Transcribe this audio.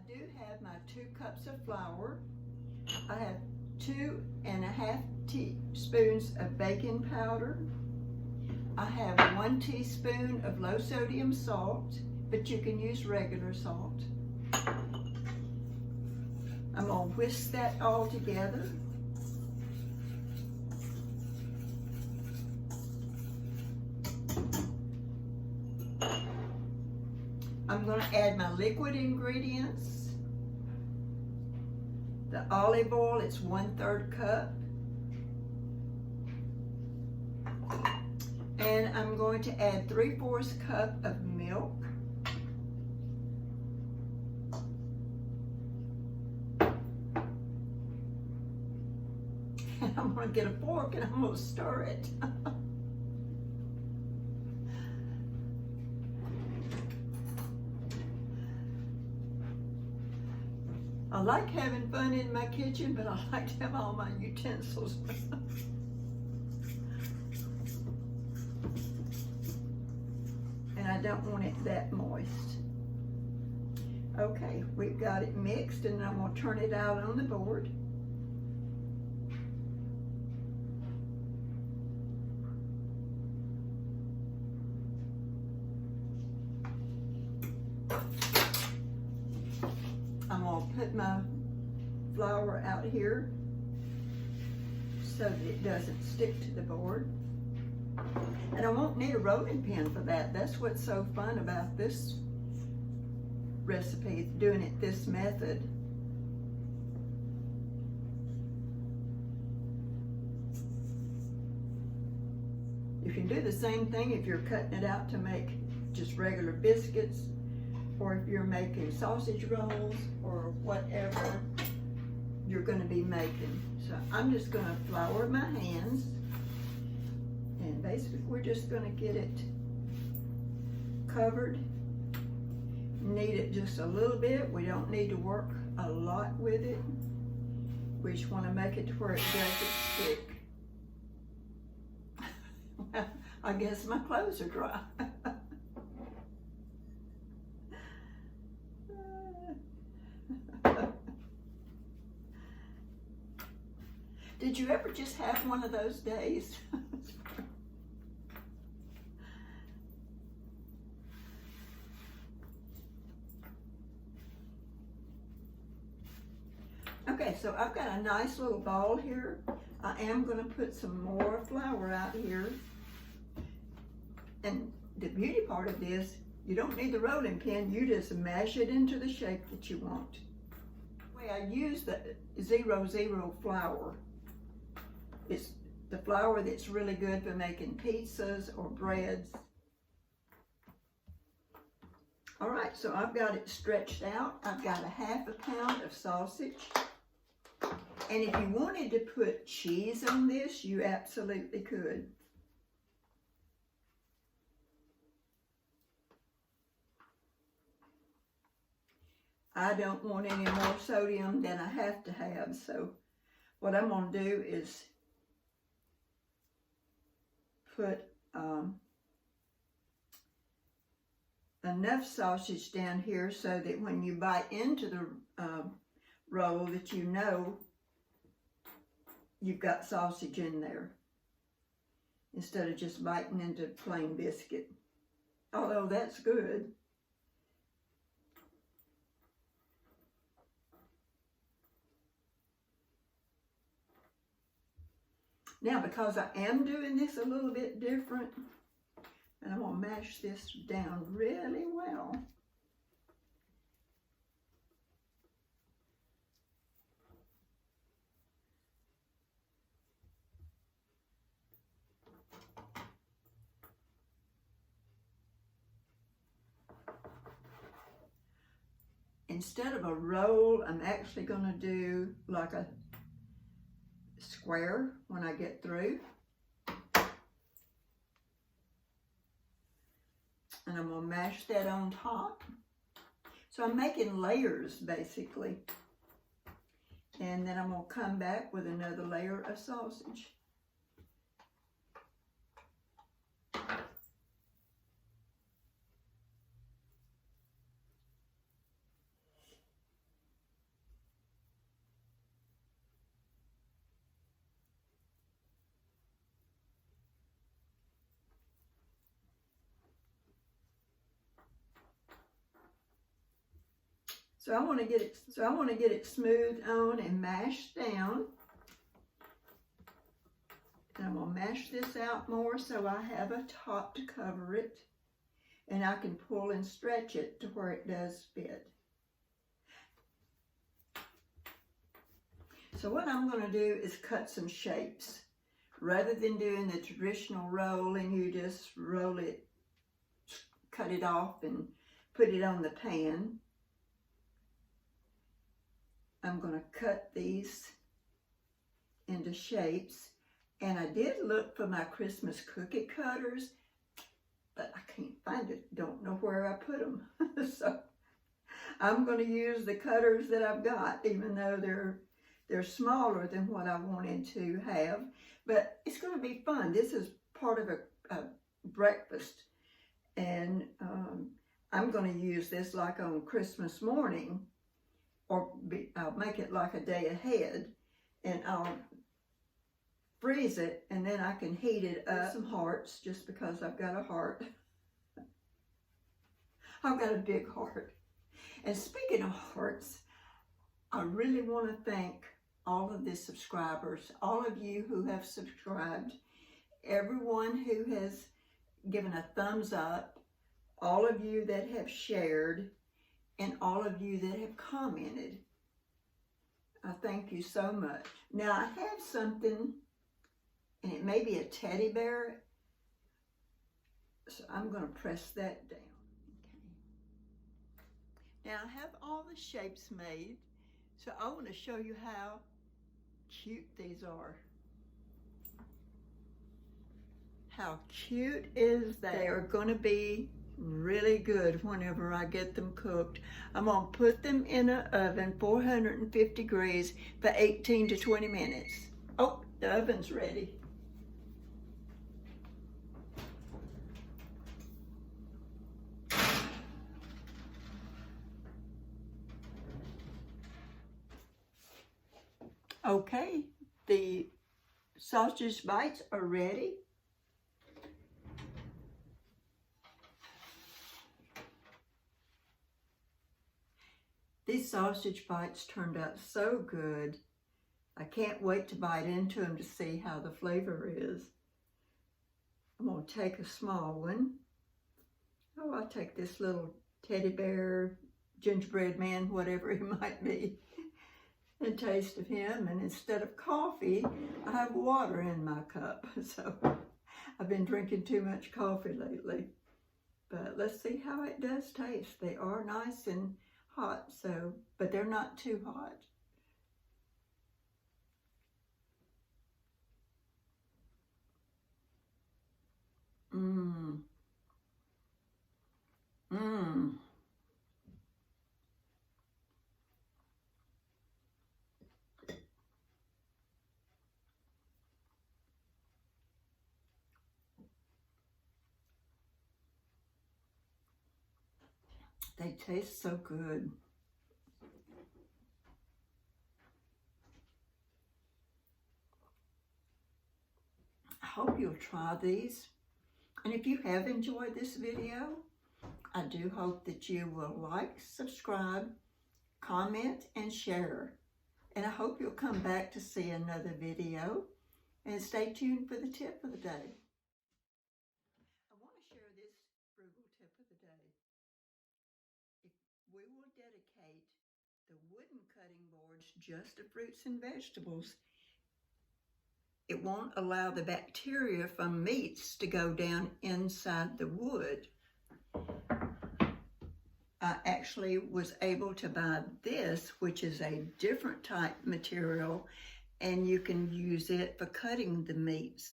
do have my 2 cups of flour. I have 2½ teaspoons of baking powder. I have 1 teaspoon of low sodium salt, but you can use regular salt. I'm going to whisk that all together. I'm going to add my liquid ingredients. The olive oil, it's 1/3 cup. And I'm going to add 3/4 cup of milk. And I'm going to get a fork and I'm going to stir it. I like having fun in my kitchen, but I like to have all my utensils. And I don't want it that moist. Okay, we've got it mixed, and I'm going to turn it out on the board. I'm going to put my flour out here so that it doesn't stick to the board. And I won't need a rolling pin for that. That's what's so fun about this recipe, doing it this method. You can do the same thing if you're cutting it out to make just regular biscuits, or if you're making sausage rolls, or whatever you're going to be making. So I'm just going to flour my hands, and basically we're just going to get it covered. Knead it just a little bit. We don't need to work a lot with it. We just want to make it to where it doesn't stick. Well, I guess my clothes are dry. Did you ever just have one of those days? Okay, so I've got a nice little ball here. I am going to put some more flour out here. And the beauty part of this, you don't need the rolling pin. You just mash it into the shape that you want. The way I use the 00 flour. It's the flour that's really good for making pizzas or breads. All right, so I've got it stretched out. I've got a ½ pound of sausage. And if you wanted to put cheese on this, you absolutely could. I don't want any more sodium than I have to have, so what I'm going to do is put enough sausage down here so that when you bite into the roll that you know you've got sausage in there, instead of just biting into plain biscuit. Although that's good. Now, because I am doing this a little bit different, and I'm going to mash this down really well. Instead of a roll, I'm actually going to do like a square when I get through. And I'm going to mash that on top. So I'm making layers basically. And then I'm going to come back with another layer of sausage. So I want to get it smoothed on and mashed down. And I'm going to mash this out more so I have a top to cover it. And I can pull and stretch it to where it does fit. So what I'm going to do is cut some shapes. Rather than doing the traditional roll and you just roll it, cut it off and put it on the pan, I'm going to cut these into shapes. And I did look for my Christmas cookie cutters, but I can't find it. Don't know where I put them. So I'm going to use the cutters that I've got, even though they're smaller than what I wanted to have. But it's going to be fun. This is part of a breakfast. And I'm going to use this like on Christmas morning, or I'll make it like a day ahead, and I'll freeze it, and then I can heat it up. Some hearts, just because I've got a heart. I've got a big heart. And speaking of hearts, I really want to thank all of the subscribers, all of you who have subscribed, everyone who has given a thumbs up, all of you that have shared, and all of you that have commented. I thank you so much. Now I have something, and it may be a teddy bear, so I'm going to press that down. Okay. Now I have all the shapes made, so I want to show you how cute these are. How cute is that? They are going to be really good whenever I get them cooked. I'm going to put them in an oven, 450 degrees, for 18 to 20 minutes. Oh, the oven's ready. Okay, the sausage bites are ready. These sausage bites turned out so good. I can't wait to bite into them to see how the flavor is. I'm going to take a small one. Oh, I'll take this little teddy bear, gingerbread man, whatever he might be, and taste of him. And instead of coffee, I have water in my cup. So I've been drinking too much coffee lately. But let's see how it does taste. They are nice and hot, so, but they're not too hot. Mmm. Mmm. They taste so good. I hope you'll try these. And if you have enjoyed this video, I do hope that you will like, subscribe, comment, and share. And I hope you'll come back to see another video. And stay tuned for the tip of the day. I want to share this frugal tip of the day. We will dedicate the wooden cutting boards just to fruits and vegetables. It won't allow the bacteria from meats to go down inside the wood. I actually was able to buy this, which is a different type material, and you can use it for cutting the meats.